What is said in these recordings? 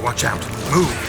watch out. Move!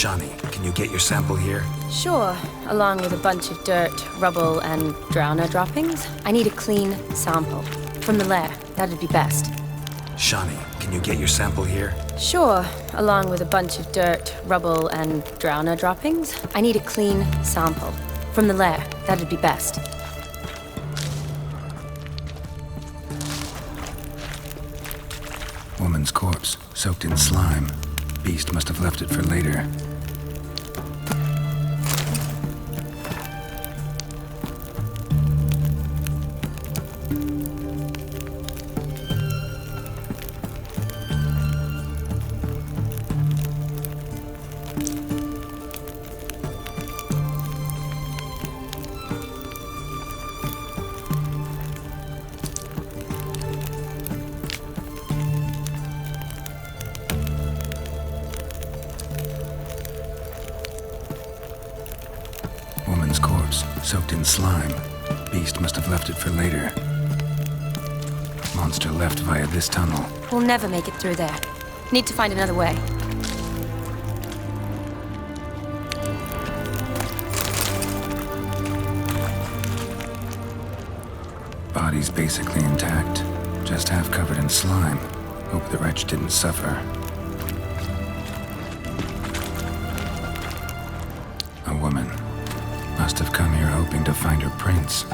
Shani, can you get your sample here? Sure, along with a bunch of dirt, rubble, and drowner droppings. I need a clean sample. From the lair, that'd be best. Shani, can you get your sample here? Sure, along with a bunch of dirt, rubble, and drowner droppings. I need a clean sample. From the lair, that'd be best. Woman's corpse, soaked in slime. Beast must have left it for later. Woman's corpse, soaked in slime. Beast must have left it for later. Monster left via this tunnel. We'll never make it through there. Need to find another way. Body's basically intact, just half covered in slime. Hope the wretch didn't suffer. A woman. Must have come here hoping to find her prince.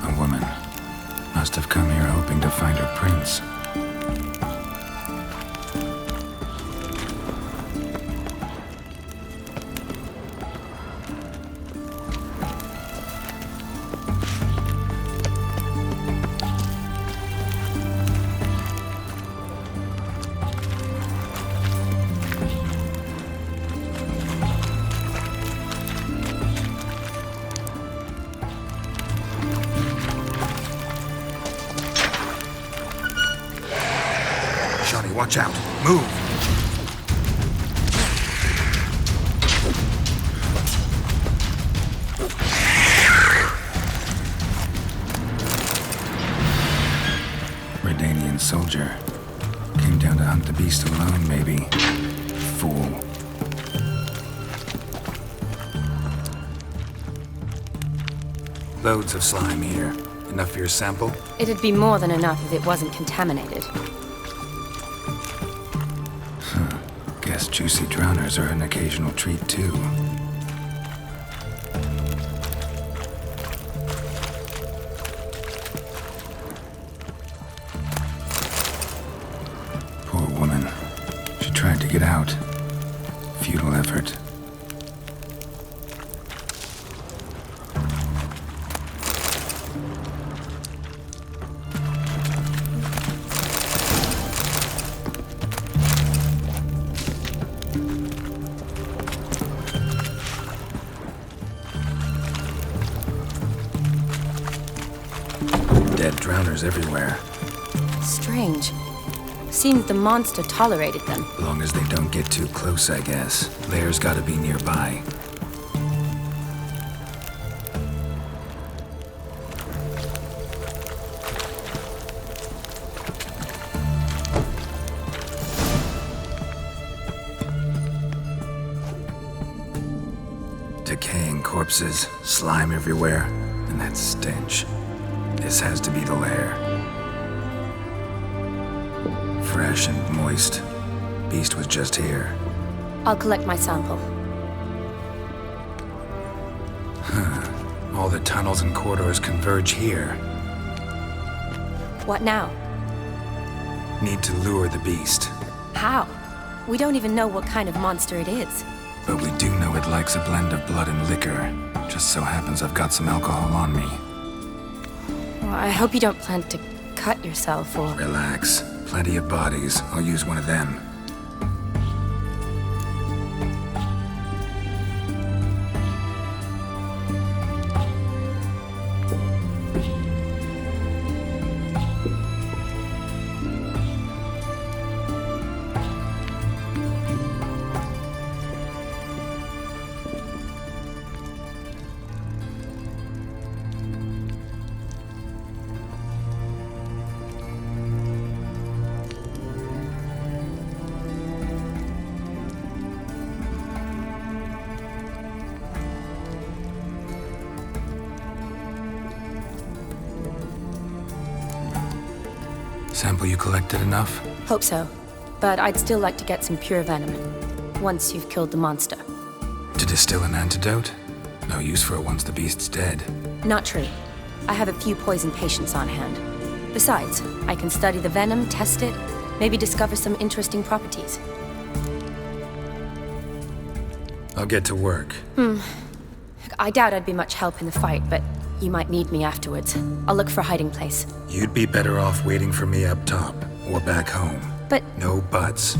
A woman. Must have come here hoping to find her prince. Shani, watch out. Move! Redanian soldier. Came down to hunt the beast alone, maybe. Fool. Loads of slime here. Enough for your sample? It'd be more than enough if it wasn't contaminated. Guess juicy drowners are an occasional treat, too. Poor woman. She tried to get out. Futile effort. Dead drowners everywhere. Strange. Seems the monster tolerated them. Long as they don't get too close, I guess. Lair's gotta be nearby. Decaying corpses, slime everywhere, and that stench. This has to be the lair. Fresh and moist. Beast was just here. I'll collect my sample. All the tunnels and corridors converge here. What now? Need to lure the beast. How? We don't even know what kind of monster it is. But we do know it likes a blend of blood and liquor. Just so happens I've got some alcohol on me. Well, I hope you don't plan to cut yourself or... Relax. Plenty of bodies. I'll use one of them. Sample you collected enough? Hope so. But I'd still like to get some pure venom. Once you've killed the monster. To distill an antidote? No use for it once the beast's dead. Not true. I have a few poison patients on hand. Besides, I can study the venom, test it, maybe discover some interesting properties. I'll get to work. I doubt I'd be much help in the fight, but you might need me afterwards. I'll look for a hiding place. You'd be better off waiting for me up top, or back home. But No buts.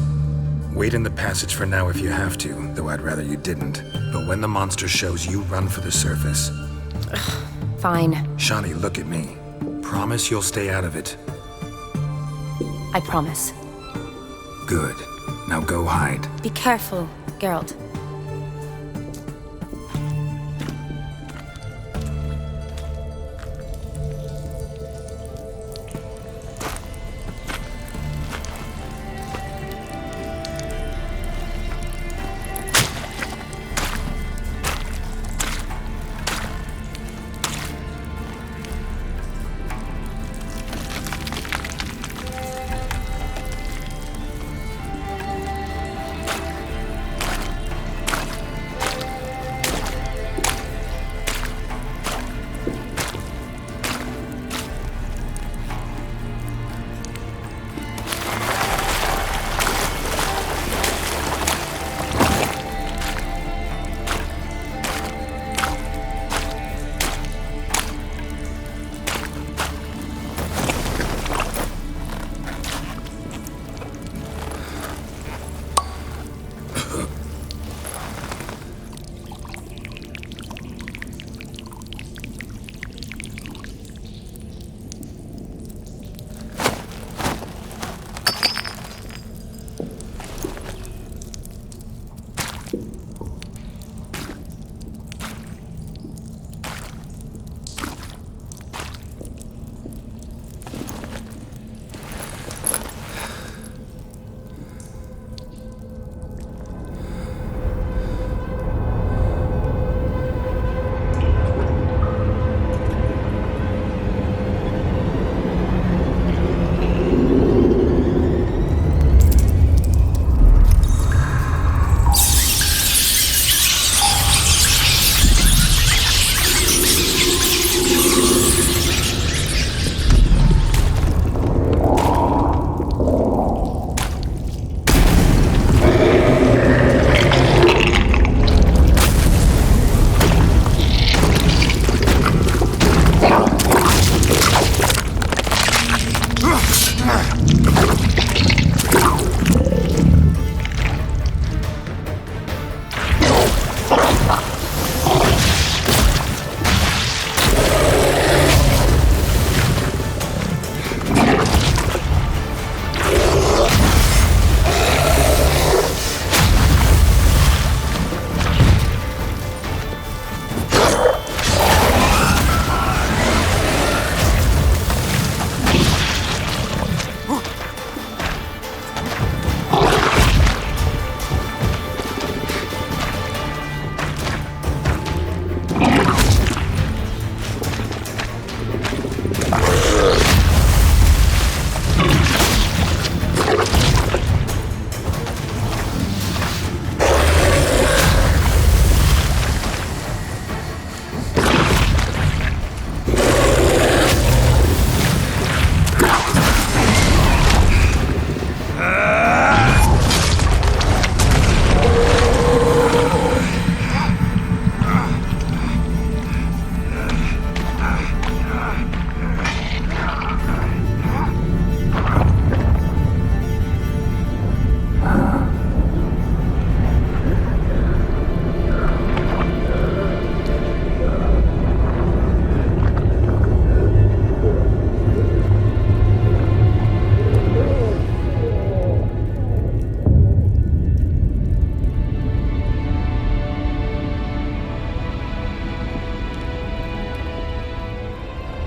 Wait in the passage for now if you have to, though I'd rather you didn't. But when the monster shows, you run for the surface. fine. Shawnee, look at me. Promise you'll stay out of it. I promise. Good. Now go hide. Be careful, Geralt.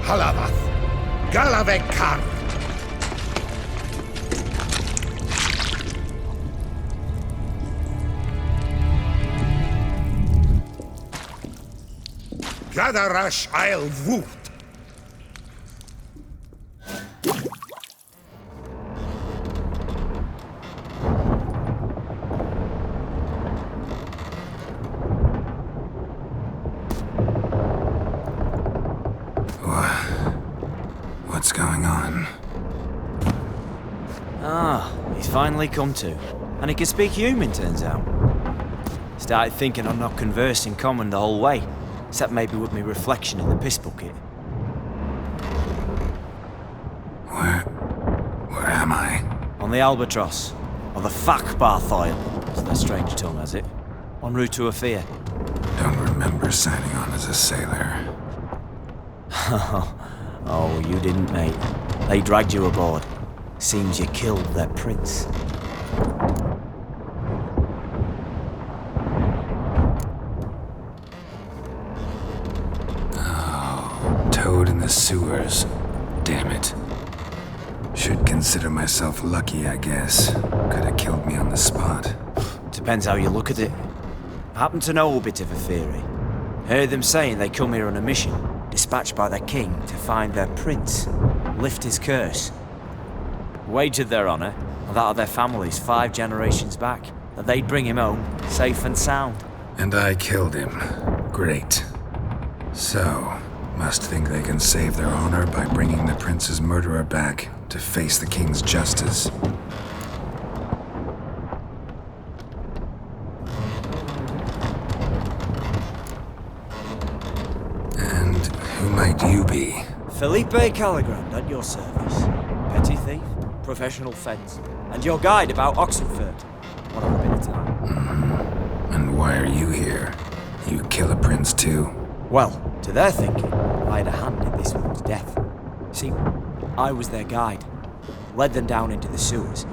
Halavath, Galavekar. Gadarash I'll woot. finally come to. And he can speak human, turns out. Started thinking I'm not conversing common the whole way, except maybe with me reflection in the piss bucket. Where am I? On the Albatross, or the Fakbarthoil, as their strange tongue has it, en route to Afia. Don't remember signing on as a sailor. Oh, you didn't, mate. They dragged you aboard. Seems you killed their prince. Oh, toad in the sewers. Damn it. Should consider myself lucky, I guess. Could have killed me on the spot. Depends how you look at it. I happen to know a bit of a theory. Heard them saying they come here on a mission, dispatched by their king to find their prince, lift his curse. Wagered their honour, and that of their families 5 generations back, that they'd bring him home, safe and sound. And I killed him. Great. So, must think they can save their honor by bringing the prince's murderer back to face the king's justice. And who might you be? Felipe Caligrand at your service. Petty thief, professional fence, and your guide about Oxenfurt. One of a bit of time. And why are you here? You kill a prince too? Well, to their thinking, I had a hand in this one's death. See, I was their guide, led them down into the sewers,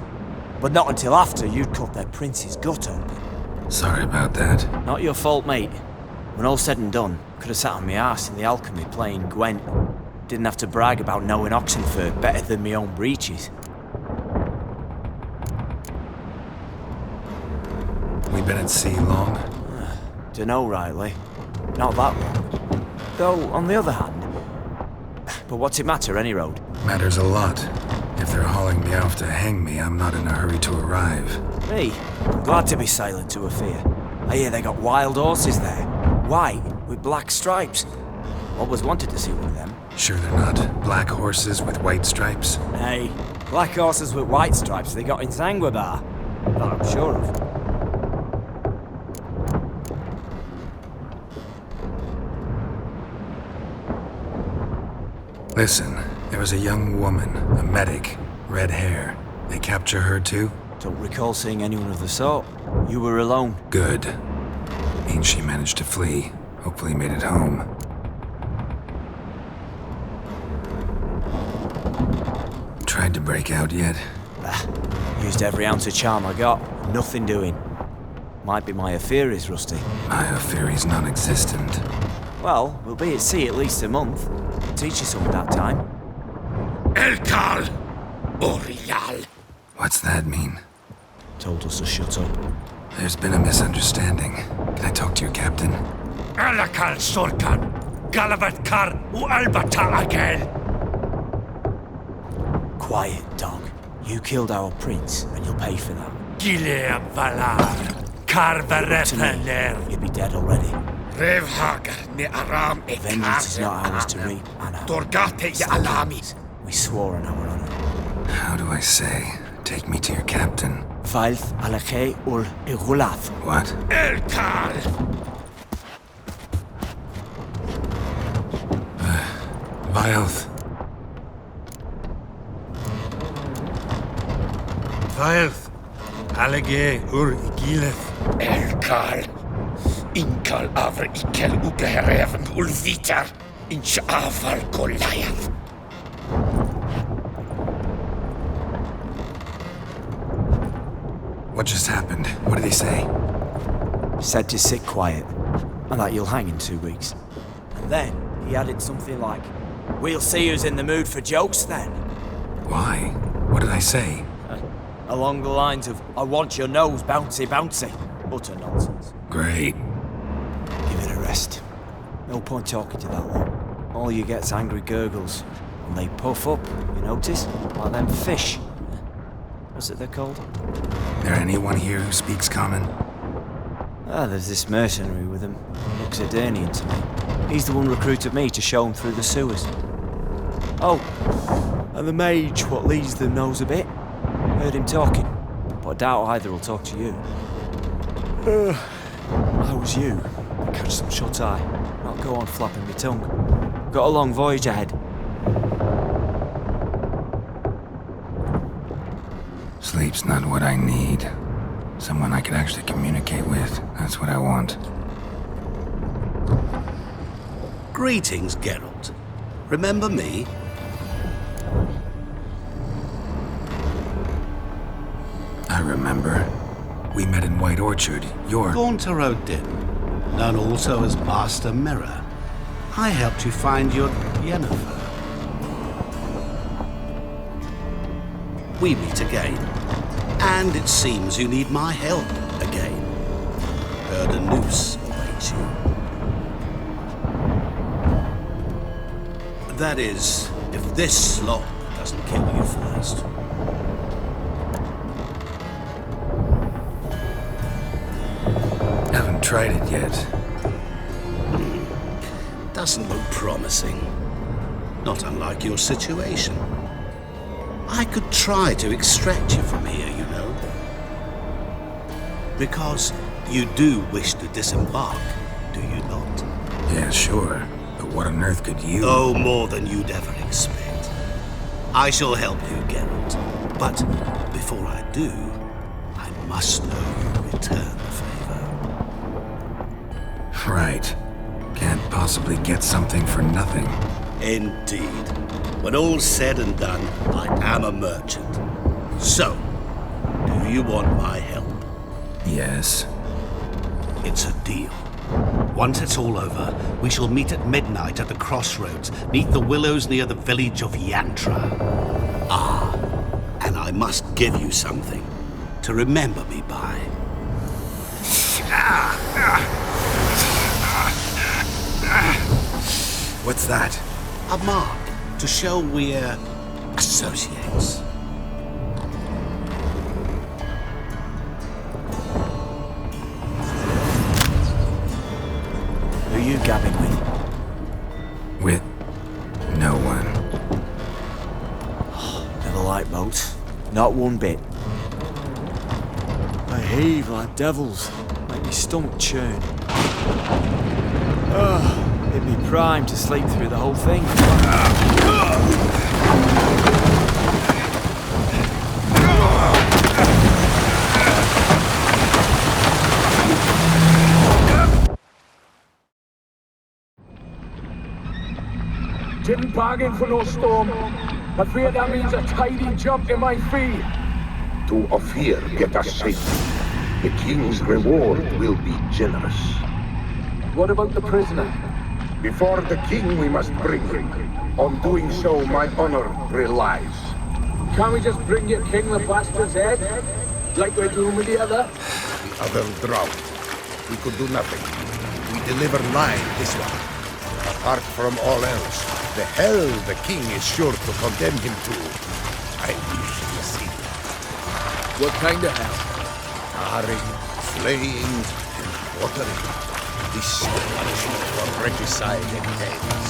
but not until after you'd cut their prince's gut open. Sorry about that. Not your fault, mate. When all said and done, could have sat on my arse in the alchemy playing Gwent. Didn't have to brag about knowing Oxenfurt better than my own breeches. We been at sea long? Dunno rightly. Not that long. Though, on the other hand... But what's it matter, any road? Matters a lot. If they're hauling me off to hang me, I'm not in a hurry to arrive. Me? I'm glad to be sailing to Afia. I hear they got wild horses there. White, with black stripes. Always wanted to see one of them. Sure they're not black horses with white stripes? Hey, black horses with white stripes they got in Sanguibar. That I'm sure of. Listen, there was a young woman, a medic, red hair. They capture her too? Don't recall seeing anyone of the sort. You were alone. Good. Means she managed to flee. Hopefully made it home. Tried to break out yet? Used every ounce of charm I got. Nothing doing. Might be my Aetheri's rusty. My Aetheri's non-existent. Well, we'll be at sea at least a month. Teach you some of that time. Elkal! Orial! What's that mean? Told us to shut up. There's been a misunderstanding. Can I talk to your captain? Alakal Sorkan! Galavat Kar u Albata Agel! Quiet, dog. You killed our prince, and you'll pay for that. Gileam Valar! Kar Varepeler! You'd be dead already. Revhagar ni Aram e Vengeance is not ours to reap, Anna. Dorgate ya Alamis! We swore on our honor. How do I say? Take me to your captain. Valth alache ul igulath. What? Elkal! Vilth. Vilth! Alege ur Igileth! Elkal! Inkal avr ikel ubehereven ulvitar! Inch aval Goliath! What just happened? What did he say? Said to sit quiet, and that you'll hang in 2 weeks. And then he added something like, "We'll see who's in the mood for jokes then." Why? What did I say? Along the lines of, "I want your nose bouncy bouncy." Utter nonsense. Great. Give it a rest. No point talking to that lot. All you get's angry gurgles. And they puff up, you notice? Like them fish. What's it they're called? There anyone here who speaks common? There's this mercenary with him. Looks Edirnian to me. He's the one recruited me to show him through the sewers. Oh, and the mage what leads them knows a bit. Heard him talking. but I doubt either will talk to you. How was you? Catch some shut-eye. Not go on flapping my tongue. Got a long voyage ahead. Sleep's not what I need. Someone I could actually communicate with. That's what I want. Greetings, Geralt. Remember me? I remember. We met in White Orchard. You're... Gaunter O'Din, known also as Master Mirror. I helped you find your Yennefer. We meet again. And it seems you need my help again. Heard a noose awaits you. That is, if this slop doesn't kill you first. Haven't tried it yet. Doesn't look promising. Not unlike your situation. I could try to extract you from here, you know. Because you do wish to disembark, do you not? Yeah, sure. But what on earth could you... Oh, more than you'd ever expect. I shall help you, Geralt. But before I do, I must know you return the favor. Right. Can't possibly get something for nothing. Indeed. When all's said and done, I am a merchant. So, do you want my help? Yes. It's a deal. Once it's all over, we shall meet at midnight at the crossroads, neath the willows near the village of Yantra. Ah, and I must give you something to remember me by. What's that? A mark to show we're associates. Who are you gabbing with? With no one. Never liked boats. Not one bit. They heave like devils. Make me stomach churn. It'd be prime to sleep through the whole thing. Didn't bargain for no storm. I fear that means a tidy jump in my fee. To Ophir get us safely. The king's reward will be generous. What about the prisoner? Before the king we must bring him. On doing so, my honor relies. Can't we just bring your king the bastard's head? Like we're doing with the other? The other drowned. We could do nothing. We deliver live this one. Apart from all else, the hell the king is sure to condemn him to. I wish to see. What kind of hell? Tarring, flaying, and quartering. This is the punishment for regicide and tales.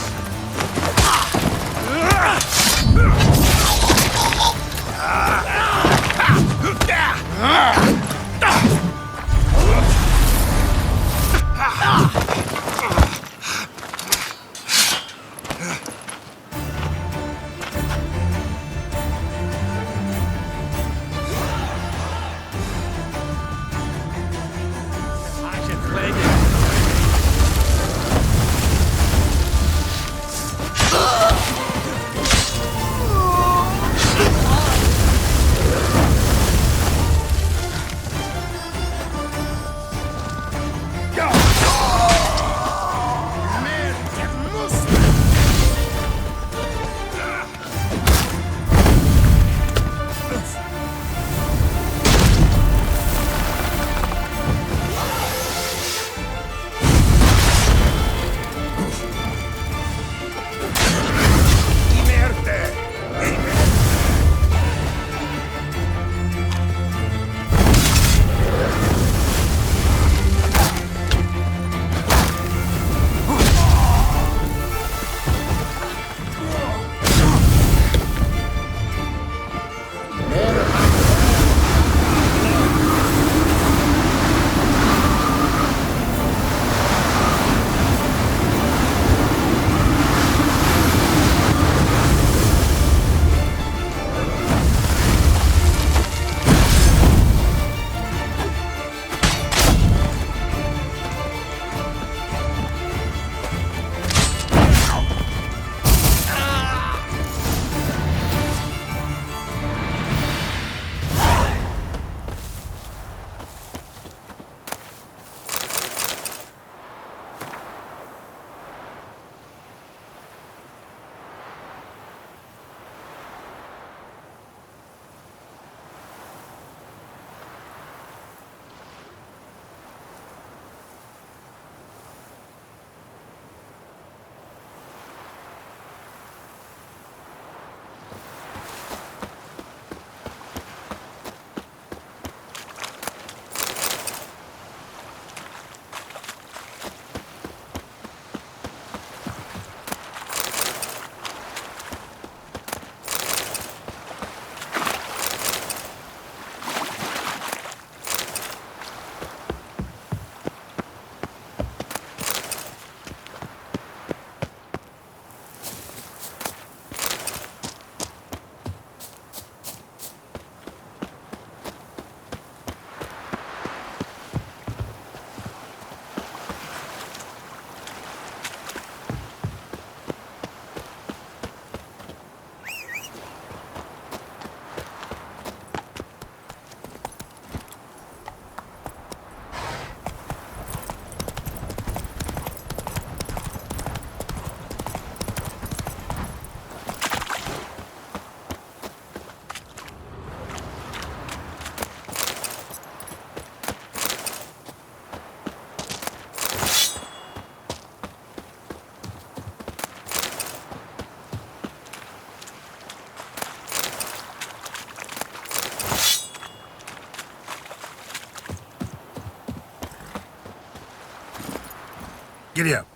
Giddy up.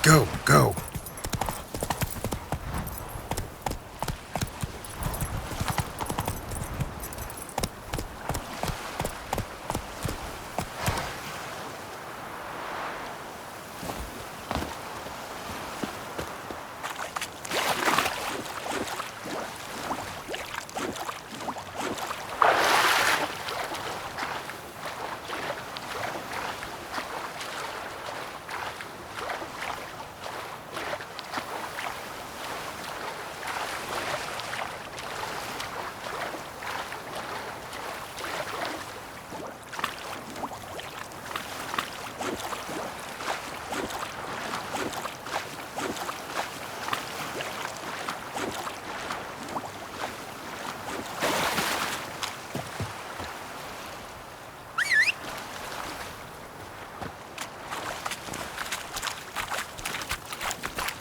Go, go.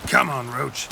Come on, Roach.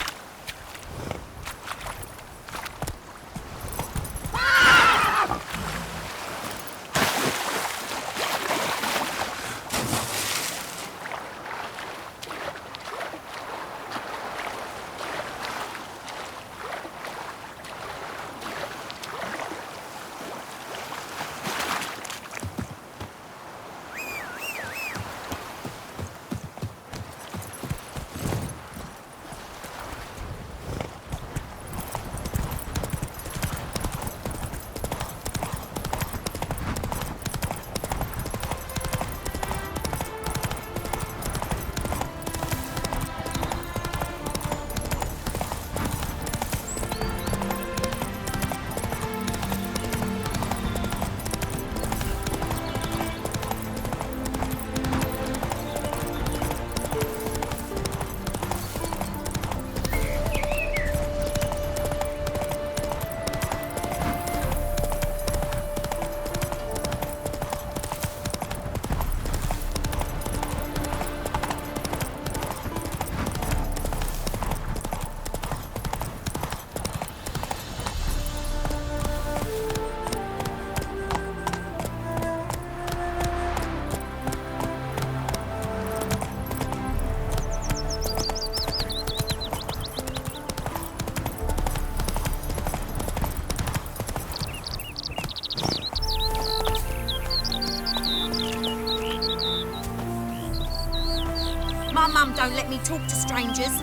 My mum don't let me talk to strangers.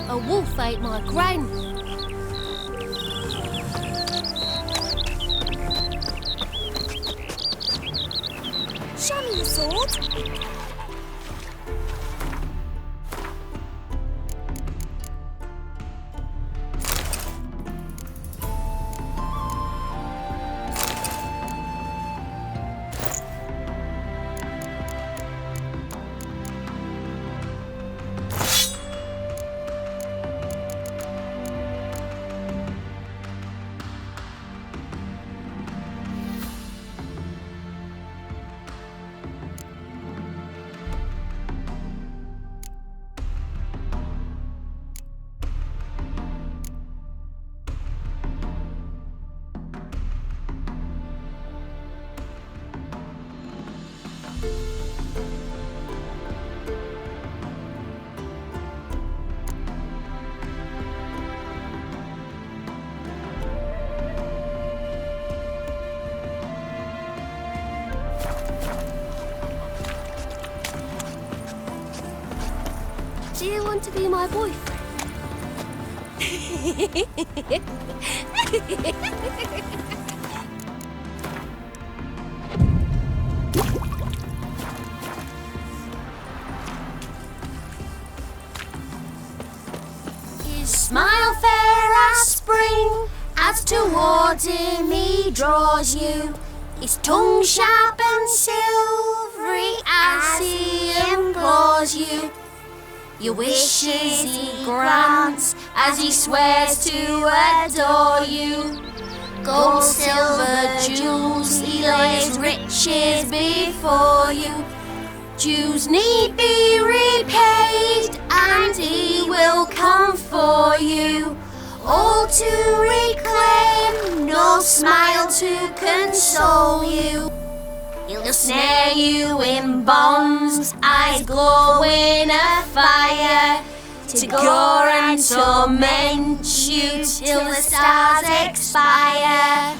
A wolf ate my gran. Show me your sword. Do you want to be my boyfriend? His smile fair as spring, as towards him he draws you. His tongue sharp and silvery as he implores you. Your wishes he grants as he swears to adore you. Gold, silver, jewels, he lays riches before you. Dues need be repaid, and he will come for you. All to reclaim, no smile to console you. He'll snare you in bonds, eyes glowing a fire, to gore and torment you till the stars expire.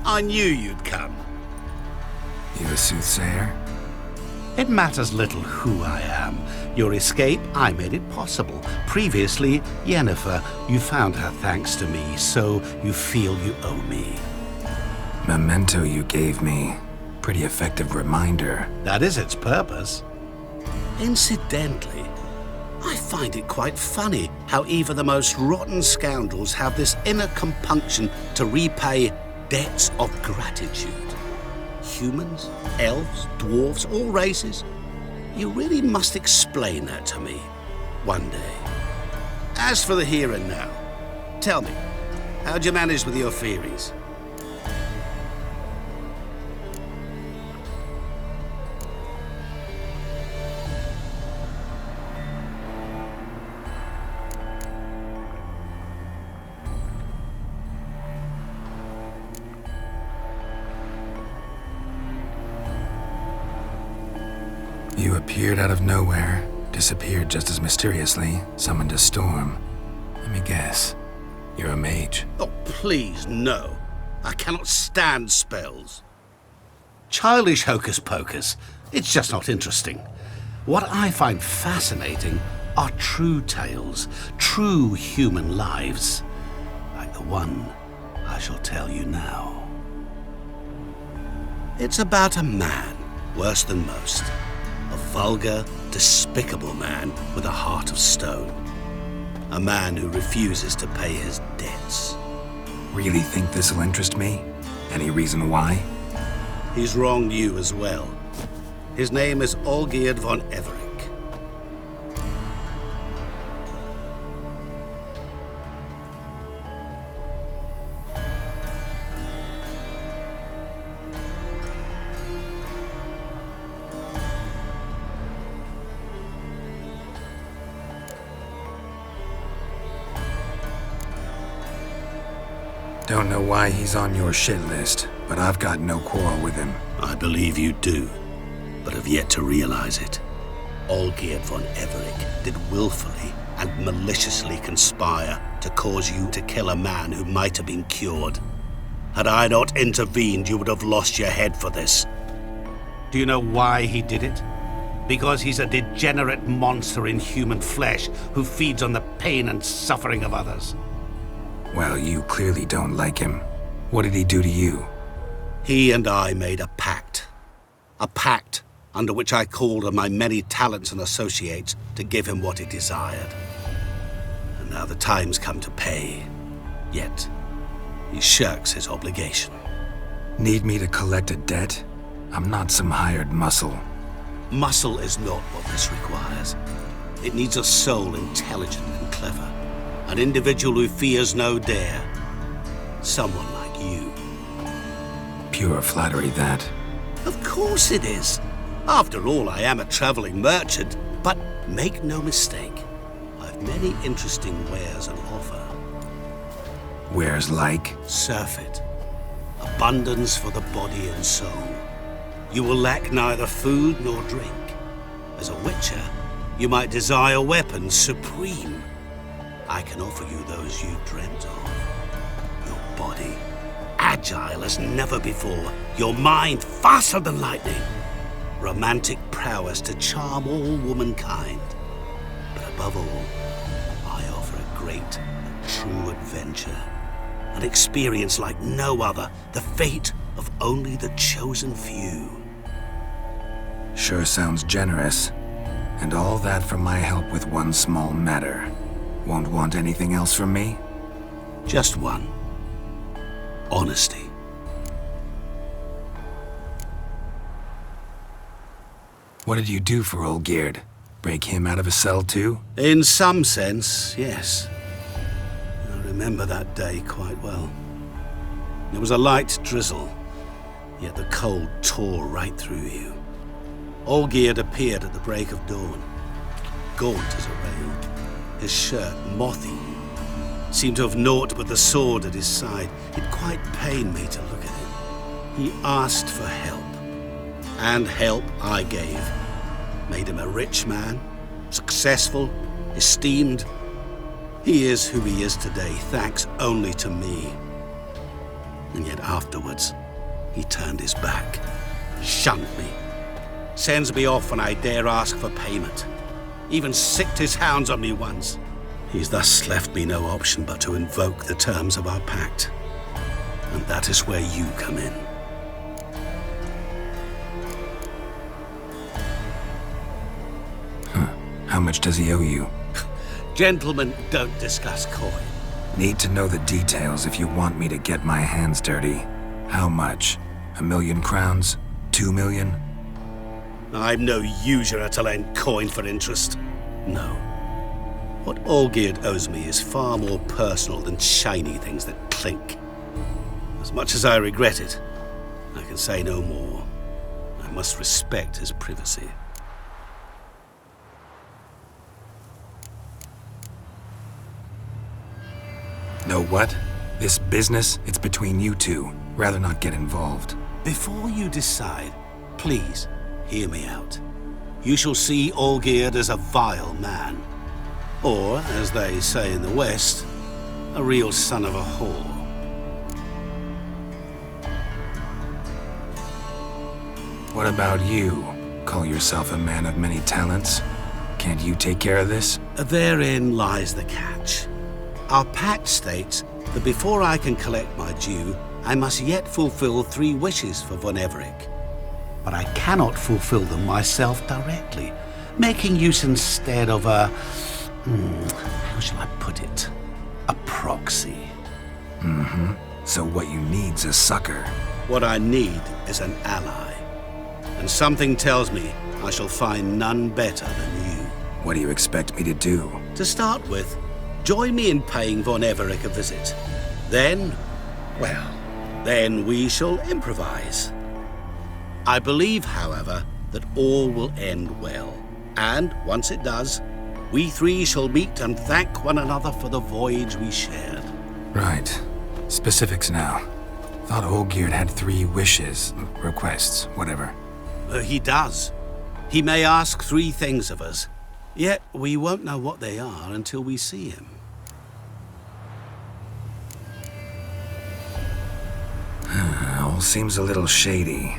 I knew you'd come. You a soothsayer? It matters little who I am. Your escape, I made it possible. Previously, Yennefer, you found her thanks to me, so you feel you owe me. Memento you gave me. Pretty effective reminder. That is its purpose. Incidentally, I find it quite funny how even the most rotten scoundrels have this inner compunction to repay debts of gratitude. Humans, elves, dwarves, all races. You really must explain that to me one day. As for the here and now, tell me, how'd you manage with your theories? You appeared out of nowhere, disappeared just as mysteriously, summoned a storm. Let me guess. You're a mage. Oh, please, no. I cannot stand spells. Childish hocus pocus. It's just not interesting. What I find fascinating are true tales, true human lives, like the one I shall tell you now. It's about a man, worse than most. A vulgar, despicable man with a heart of stone. A man who refuses to pay his debts. Really think this'll interest me? Any reason why? He's wronged you as well. His name is Olgierd von Everick. Don't know why he's on your shit list, but I've got no quarrel with him. I believe you do, but have yet to realize it. Olgierd von Everick did willfully and maliciously conspire to cause you to kill a man who might have been cured. Had I not intervened, you would have lost your head for this. Do you know why he did it? Because he's a degenerate monster in human flesh who feeds on the pain and suffering of others. Well, you clearly don't like him. What did he do to you? He and I made a pact. A pact under which I called on my many talents and associates to give him what he desired. And now the time's come to pay. Yet, he shirks his obligation. Need me to collect a debt? I'm not some hired muscle. Muscle is not what this requires. It needs a soul intelligent and clever. An individual who fears no dare. Someone like you. Pure flattery, that. Of course it is. After all, I am a traveling merchant. But make no mistake, I've many interesting wares on offer. Wares like? Surfeit. Abundance for the body and soul. You will lack neither food nor drink. As a witcher, you might desire weapons supreme. I can offer you those you dreamt of. Your body, agile as never before. Your mind, faster than lightning. Romantic prowess to charm all womankind. But above all, I offer great and true adventure. An experience like no other, the fate of only the chosen few. Sure sounds generous. And all that for my help with one small matter. Won't want anything else from me? Just one. Honesty. What did you do for Olgierd? Break him out of a cell too? In some sense, yes. I remember that day quite well. There was a light drizzle, yet the cold tore right through you. Olgierd appeared at the break of dawn, gaunt as a rail, his shirt mothy, seemed to have naught but the sword at his side. It quite pained me to look at him. He asked for help, and help I gave. Made him a rich man, successful, esteemed. He is who he is today, thanks only to me. And yet afterwards, he turned his back, shunned me, sends me off when I dare ask for payment. Even sicked his hounds on me once. He's thus left me no option but to invoke the terms of our pact. And that is where you come in. How much does he owe you? Gentlemen don't discuss coin. Need to know the details if you want me to get my hands dirty. How much? 1,000,000 crowns? 2 million? I'm no usurer to lend coin for interest. No. What Olgierd owes me is far more personal than shiny things that clink. As much as I regret it, I can say no more. I must respect his privacy. Know what? This business, it's between you two. Rather not get involved. Before you decide, please hear me out. You shall see Olgierd as a vile man. Or, as they say in the West, a real son of a whore. What about you? Call yourself a man of many talents? Can't you take care of this? Therein lies the catch. Our pact states that before I can collect my due, I must yet fulfill 3 wishes for Von Everec. But I cannot fulfill them myself directly, making use instead of a... how shall I put it? A proxy. So what you need's a sucker. What I need is an ally. And something tells me I shall find none better than you. What do you expect me to do? To start with, join me in paying Von Everec a visit. Then, well, then we shall improvise. I believe, however, that all will end well. And once it does, we 3 shall meet and thank one another for the voyage we shared. Right. Specifics now. Thought Olgierd had 3 wishes, requests, whatever. He does. He may ask 3 things of us, yet we won't know what they are until we see him. All seems a little shady.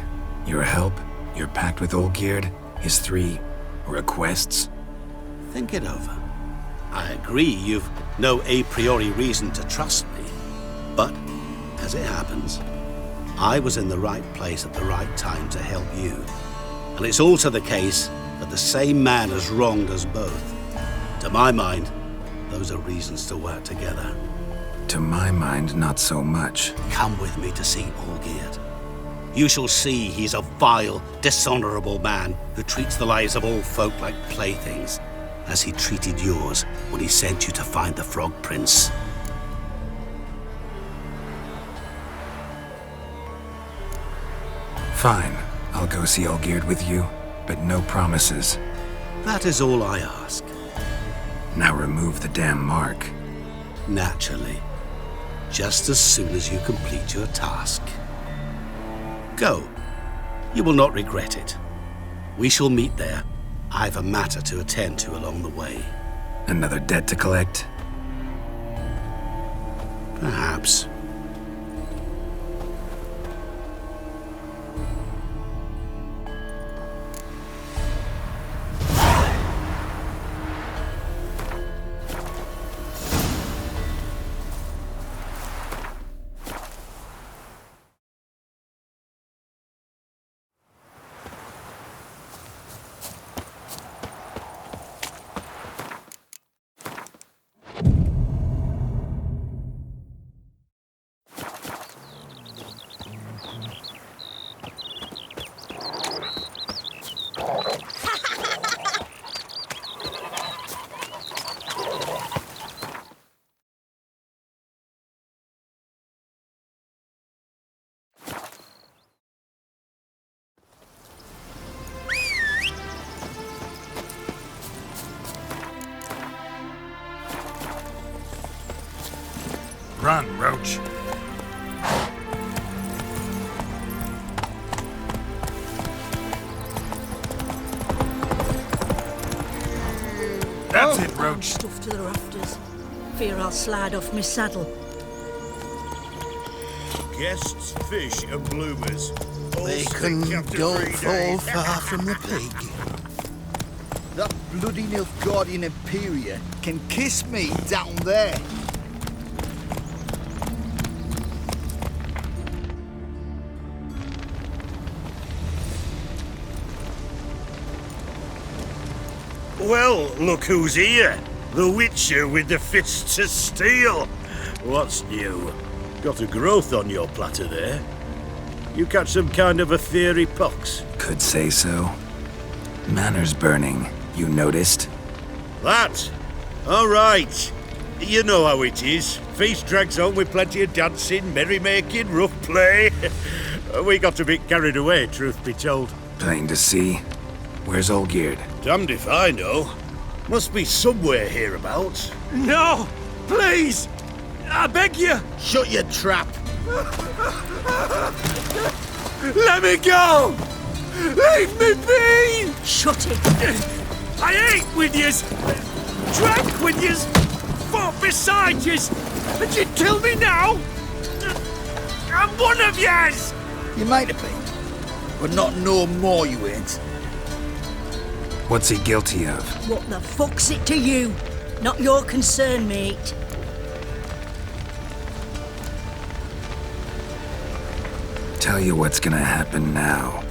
Your help, your pact with Olgierd, his 3 requests. Think it over. I agree you've no a priori reason to trust me. But, as it happens, I was in the right place at the right time to help you. And it's also the case that the same man has wronged us both. To my mind, those are reasons to work together. To my mind, not so much. Come with me to see Olgierd. You shall see he's a vile, dishonorable man who treats the lives of all folk like playthings, as he treated yours when he sent you to find the Frog Prince. Fine. I'll go see Olgierd with you, but no promises. That is all I ask. Now remove the damn mark. Naturally. Just as soon as you complete your task. Go. You will not regret it. We shall meet there. I've a matter to attend to along the way. Another debt to collect? Perhaps. Run, Roach. That's it, Roach. Stuff to the rafters. Fear I'll slide off my saddle. Guests, fish, and bloomers. Bacon don't fall far from the pig. That bloody Nilfgaardian Imperia can kiss me down there. Well, look who's here. The Witcher with the fists of steel. What's new? Got a growth on your platter there. You catch some kind of a theory pox? Could say so. Manners burning, you noticed? That? All right. You know how it is. Feast drags on with plenty of dancing, merrymaking, rough play. We got a bit carried away, truth be told. Plain to see. Where's Olgierd? Damned if I know. Must be somewhere hereabouts. No! Please! I beg you! Shut your trap! Let me go! Leave me be! Shut it! I ate with yous! Drank with yous! Fought beside yous! And you'd kill me now? I'm one of yous! You might have been, but not no more you ain't. What's he guilty of? What the fuck's it to you? Not your concern, mate. Tell you what's gonna happen now.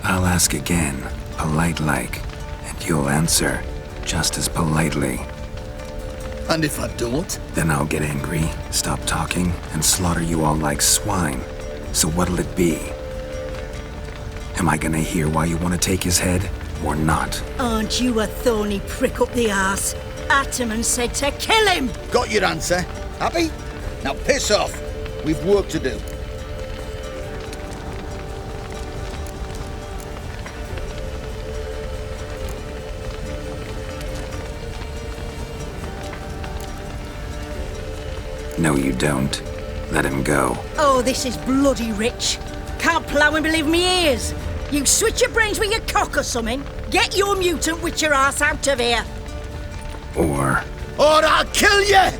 I'll ask again, polite-like, and you'll answer just as politely. And if I don't? Then I'll get angry, stop talking, and slaughter you all like swine. So what'll it be? Am I gonna hear why you want to take his head, or not? Aren't you a thorny prick up the arse? Ataman said to kill him! Got your answer. Happy? Now piss off. We've work to do. No, you don't. Let him go. Oh, this is bloody rich. Can't plough and believe me ears. You switch your brains with your cock or something. Get your mutant witcher ass out of here. Or I'll kill you!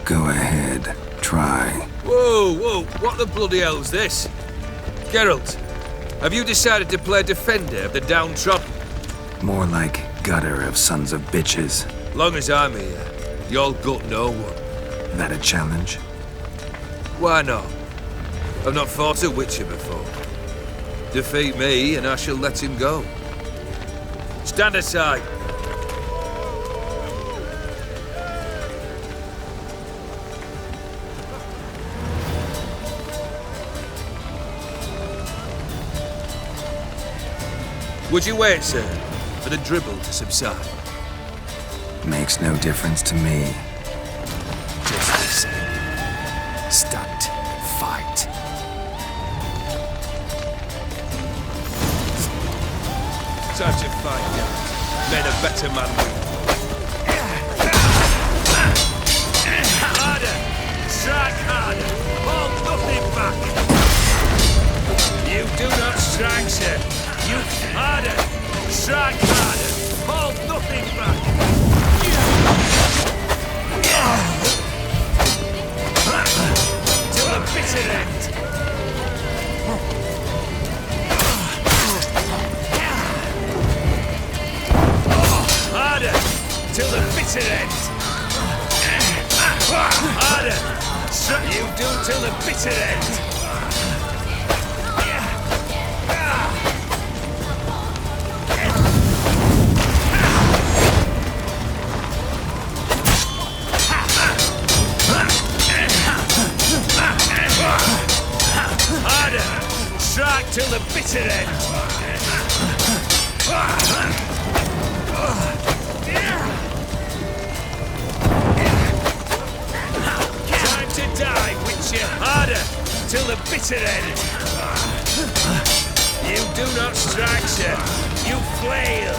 go ahead, try. Whoa, what the bloody hell's this? Geralt, have you decided to play defender of the downtrodden? More like gutter of sons of bitches. Long as I'm here, you'll gut no one. That a challenge? Why not? I've not fought a witcher before. Defeat me and I shall let him go. Stand aside. Would you wait, sir, for the dribble to subside? Makes no difference to me. Just the same. Stand, fight. Time to find out. Men a better man win. Harder! Strike harder! Hold nothing back! You do not strike, sir. You harder! Strike harder! Hold nothing back! Till the bitter end! Harder! Till the bitter end! Harder! You do till the bitter end! Harder! Strike till the bitter end! Time to die, Witcher! Harder! Till the bitter end! You do not strike, sir! You flail!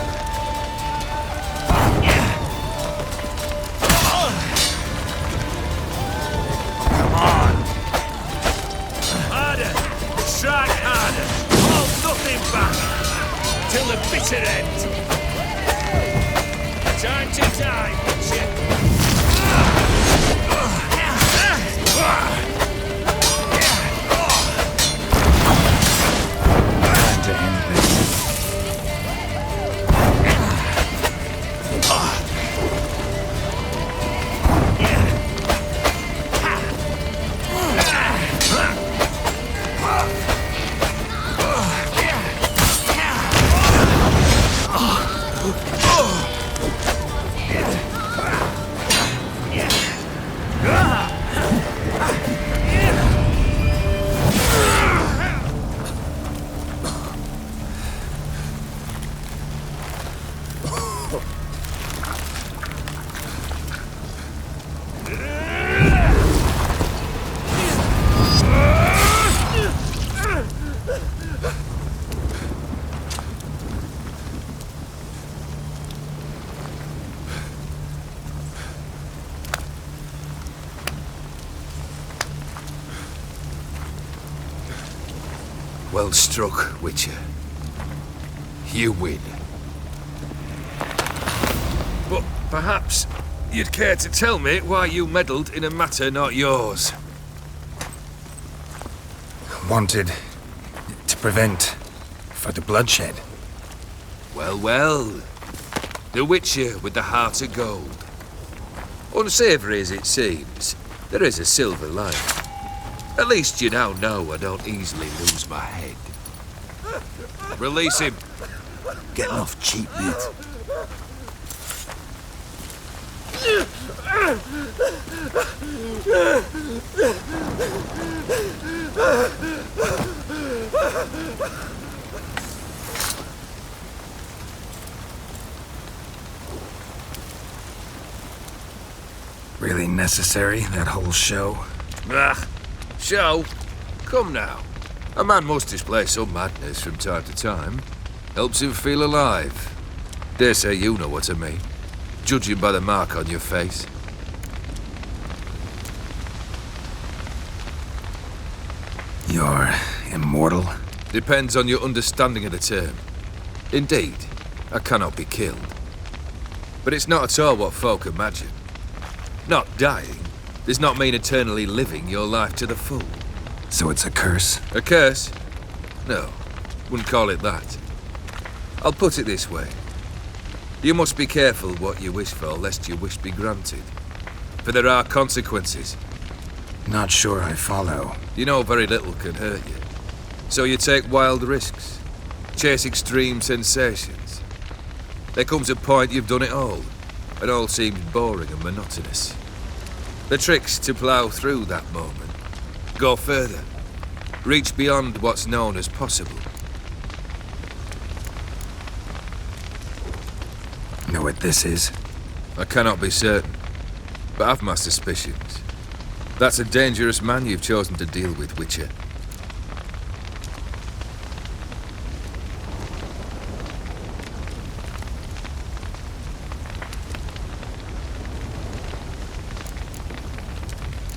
time, Witcher! Time to end this. Well struck, Witcher. You win. But perhaps you'd care to tell me why you meddled in a matter not yours. Wanted to prevent further bloodshed. Well, well. The Witcher with the heart of gold. Unsavoury as it seems, there is a silver lining. At least you now know I don't easily lose my head. Release him. Getting off cheap, mate. Really necessary, that whole show? Ah, show? Come now. A man must display some madness from time to time. Helps him feel alive. Dare say you know what I mean. Judging by the mark on your face. You're immortal? Depends on your understanding of the term. Indeed, I cannot be killed. But it's not at all what folk imagine. Not dying does not mean eternally living your life to the full. So it's a curse? A curse? No, wouldn't call it that. I'll put it this way. You must be careful what you wish for, lest your wish be granted. For there are consequences. Not sure I follow. You know very little can hurt you. So you take wild risks. Chase extreme sensations. There comes a point you've done it all, and all seems boring and monotonous. The trick's to plough through that moment. Go further. Reach beyond what's known as possible. Know what this is? I cannot be certain, but I've my suspicions. That's a dangerous man you've chosen to deal with, Witcher.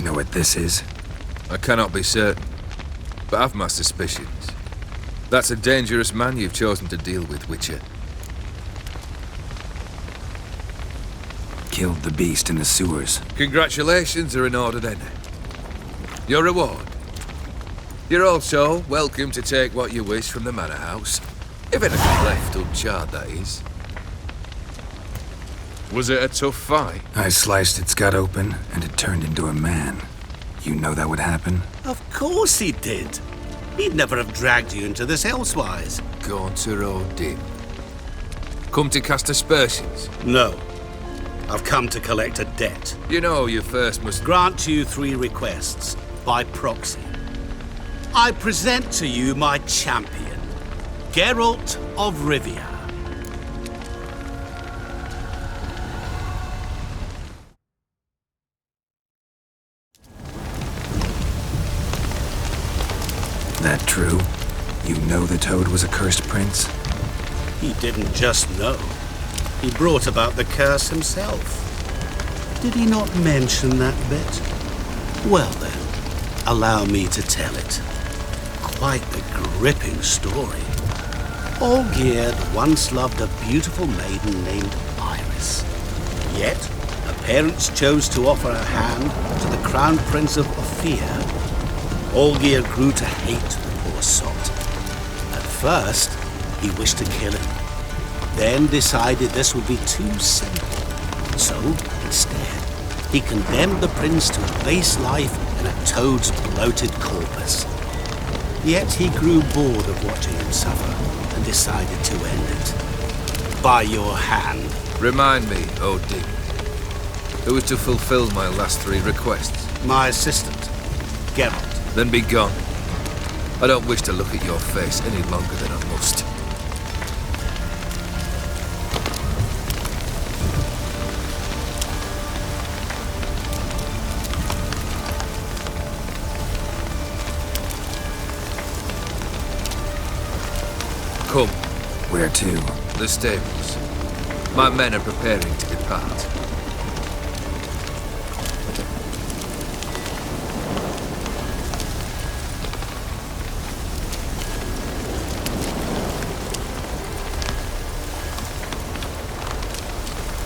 Know what this is? I cannot be certain, but I've my suspicions. That's a dangerous man you've chosen to deal with, Witcher. Killed the beast in the sewers. Congratulations are in order then. Your reward. You're also welcome to take what you wish from the manor house. If anything left uncharred, that is. Was it a tough fight? I sliced its gut open, and it turned into a man. You know that would happen? Of course he did. He'd never have dragged you into this elsewise. Gaunter Odin. Come to cast aspersions? No. I've come to collect a debt. You know you first must grant you 3 requests, by proxy. I present to you my champion, Geralt of Rivia. That true? You know the Toad was a cursed prince? He didn't just know. He brought about the curse himself. Did he not mention that bit? Well then, allow me to tell it. Quite the gripping story. Olgierd once loved a beautiful maiden named Iris. Yet, her parents chose to offer her hand to the Crown Prince of Ophir. Olgierd grew to hate the poor sot. At first, he wished to kill him, then decided this would be too simple. So, instead, he condemned the prince to a base life in a toad's bloated corpus. Yet he grew bored of watching him suffer and decided to end it. By your hand. Remind me, Odin, who was to fulfill my last 3 requests? My assistant, Geralt. Then be gone. I don't wish to look at your face any longer than I must. Come. Where to? The stables. My men are preparing to depart.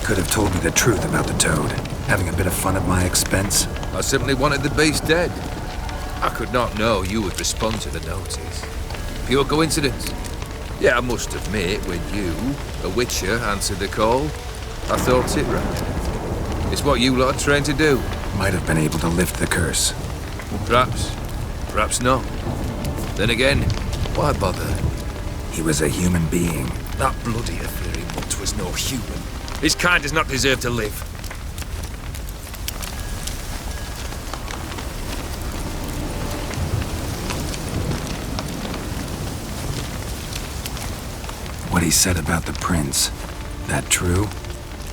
Could have told me the truth about the toad. Having a bit of fun at my expense. I simply wanted the beast dead. I could not know you would respond to the notice. Pure coincidence. Yeah, I must admit, when you, a witcher, answered the call, I thought it right. It's what you lot are trained to do. Might have been able to lift the curse. Perhaps. Perhaps not. Then again, why bother? He was a human being. That bloody Ophiri mutt was no human. His kind does not deserve to live. What he said about the prince, that true?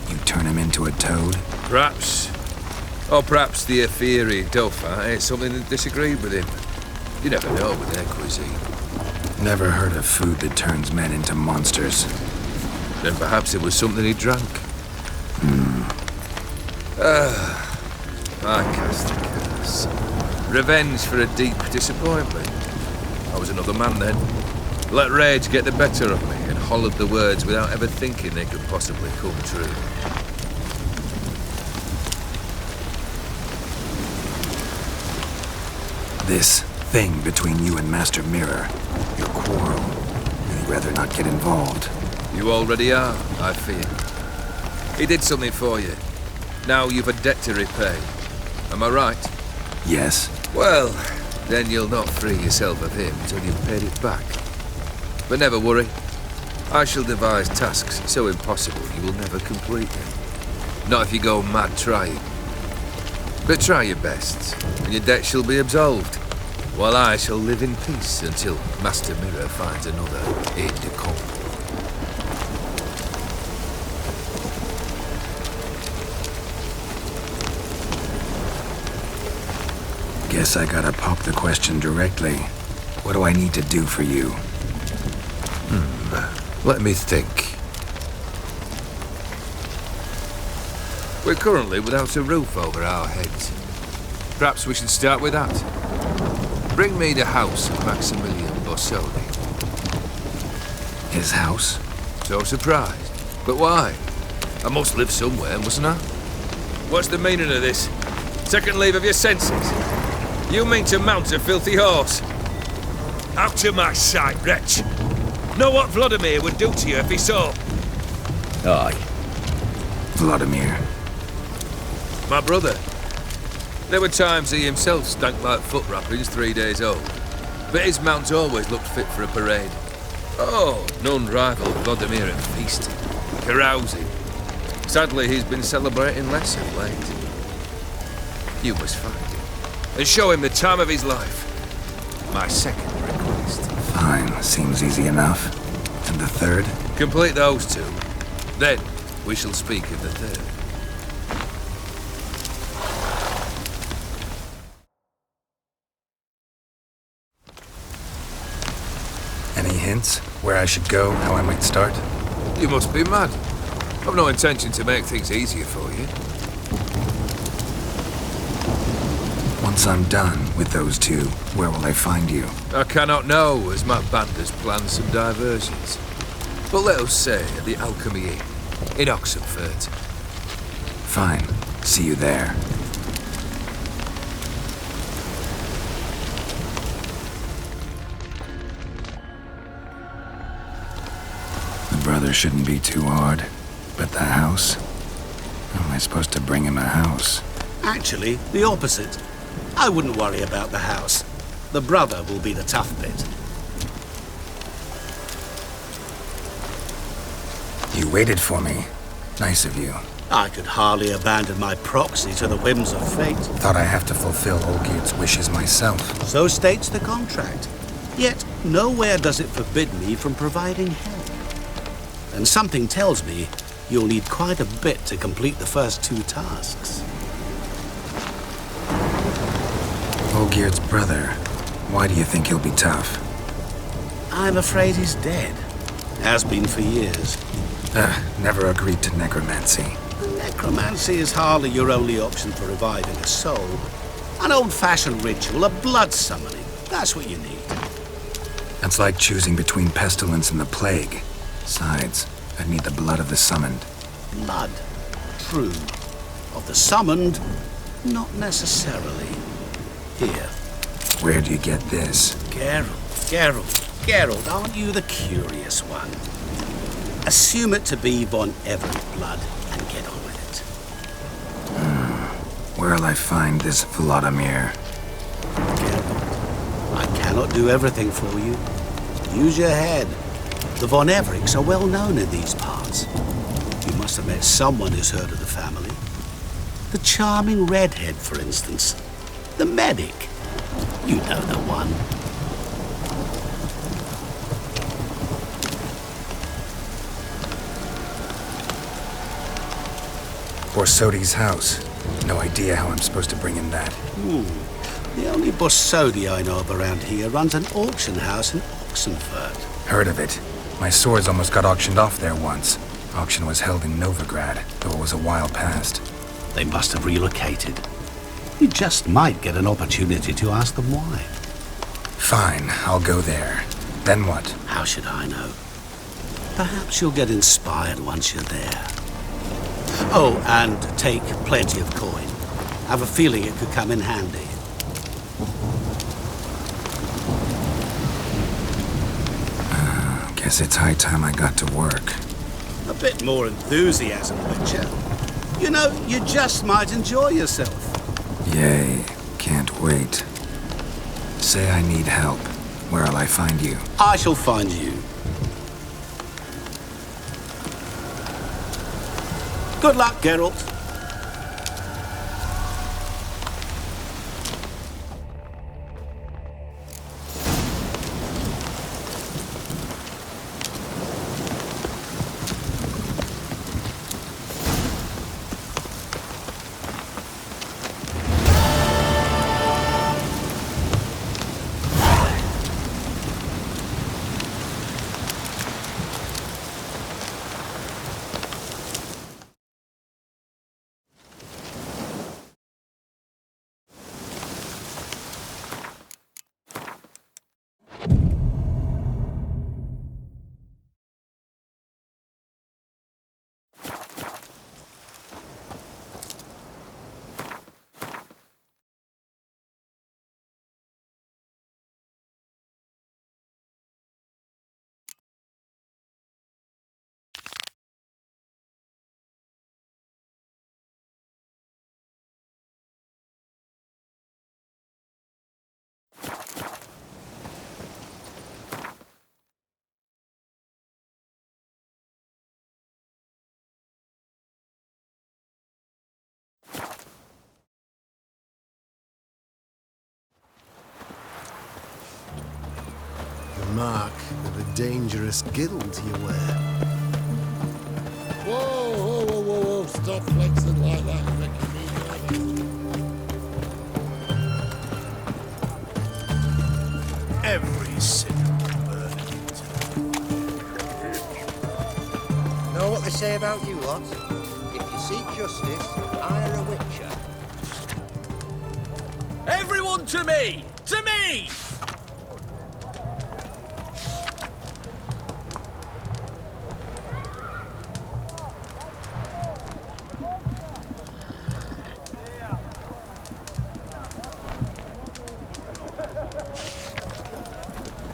You turn him into a toad? Perhaps. Or perhaps the Ophiri Dauphin ate something that disagreed with him. You never know with their cuisine. Never heard of food that turns men into monsters. Then perhaps it was something he drank. I cast a curse. Revenge for a deep disappointment. I was another man then. Let rage get the better of me and hollered the words without ever thinking they could possibly come true. This thing between you and Master Mirror, your quarrel, you'd rather not get involved. You already are, I fear. He did something for you. Now you've a debt to repay. Am I right? Yes. Well, then you'll not free yourself of him until you've paid it back. But never worry. I shall devise tasks so impossible you will never complete them. Not if you go mad trying. But try your best, and your debt shall be absolved, while I shall live in peace until Master Mirror finds another aide-de-camp. Guess I gotta pop the question directly. What do I need to do for you? Let me think. We're currently without a roof over our heads. Perhaps we should start with that. Bring me the house of Maximilian Borsoni. His house? So surprised. But why? I must live somewhere, mustn't I? What's the meaning of this? Second leave of your senses? You mean to mount a filthy horse? Out of my sight, wretch! Know what Vladimir would do to you if he saw? Aye. Vladimir. My brother. There were times he himself stank like foot wrappings 3 days old. But his mount always looked fit for a parade. Oh, none rivaled Vladimir at feasting, carousing. Sadly, he's been celebrating less of late. You must find him and show him the time of his life. My second request. Fine, seems easy enough. And the third? Complete those 2. Then we shall speak of the third. Any hints? Where I should go, how I might start? You must be mad. I've no intention to make things easier for you. Once I'm done with those 2, where will I find you? I cannot know, as my band has planned some diversions. But let us say at the Alchemy Inn, in Oxenfurt. Fine. See you there. The brother shouldn't be too hard. But the house? How am I supposed to bring him a house? Actually, the opposite. I wouldn't worry about the house. The brother will be the tough bit. You waited for me. Nice of you. I could hardly abandon my proxy to the whims of fate. Thought I have to fulfill Olgierd's wishes myself. So states the contract. Yet, nowhere does it forbid me from providing help. And something tells me you'll need quite a bit to complete the first 2 tasks. Olgierd's brother. Why do you think he'll be tough? I'm afraid he's dead. Has been for years. Never agreed to necromancy. Necromancy is hardly your only option for reviving a soul. An old-fashioned ritual, a blood summoning. That's what you need. That's like choosing between pestilence and the plague. Besides, I'd need the blood of the summoned. Blood. True. Of the summoned, not necessarily. Here. Where do you get this? Geralt, aren't you the curious one? Assume it to be Von Everett blood and get on with it. Where'll I find this Vladimir? Geralt, I cannot do everything for you. Use your head. The Von Evericks are well known in these parts. You must have met someone who's heard of the family. The charming redhead, for instance. The medic. You know the one. Borsodi's house. No idea how I'm supposed to bring in that. The only Borsodi I know of around here runs an auction house in Oxenfurt. Heard of it. My swords almost got auctioned off there once. Auction was held in Novigrad, though it was a while past. They must have relocated. You just might get an opportunity to ask them why. Fine, I'll go there. Then what? How should I know? Perhaps you'll get inspired once you're there. Oh, and take plenty of coin. Have a feeling it could come in handy. Guess it's high time I got to work. A bit more enthusiasm, Witcher. You know, you just might enjoy yourself. Yay, can't wait. Say I need help. Where'll I find you? I shall find you. Good luck, Geralt. Mark of a dangerous guild you wear. Whoa, stop flexing like that, you're making me nervous. Every single bird. Know what they say about you lot? If you seek justice, hire a witcher. Everyone to me! To me!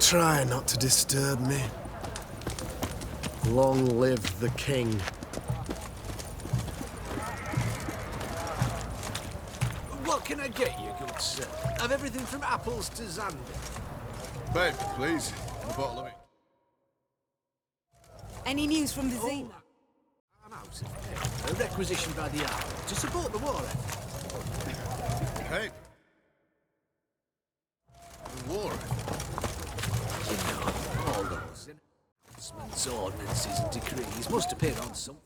Try not to disturb me. Long live the king. What can I get you, good sir? I've everything from apples to Xander. Babe, please. A bottle of it. Any news from the Zine? I'm out of here. A requisition by the hour to support the war effort. Hey. The war You know, all those announcements, ordinances and decrees must appear on some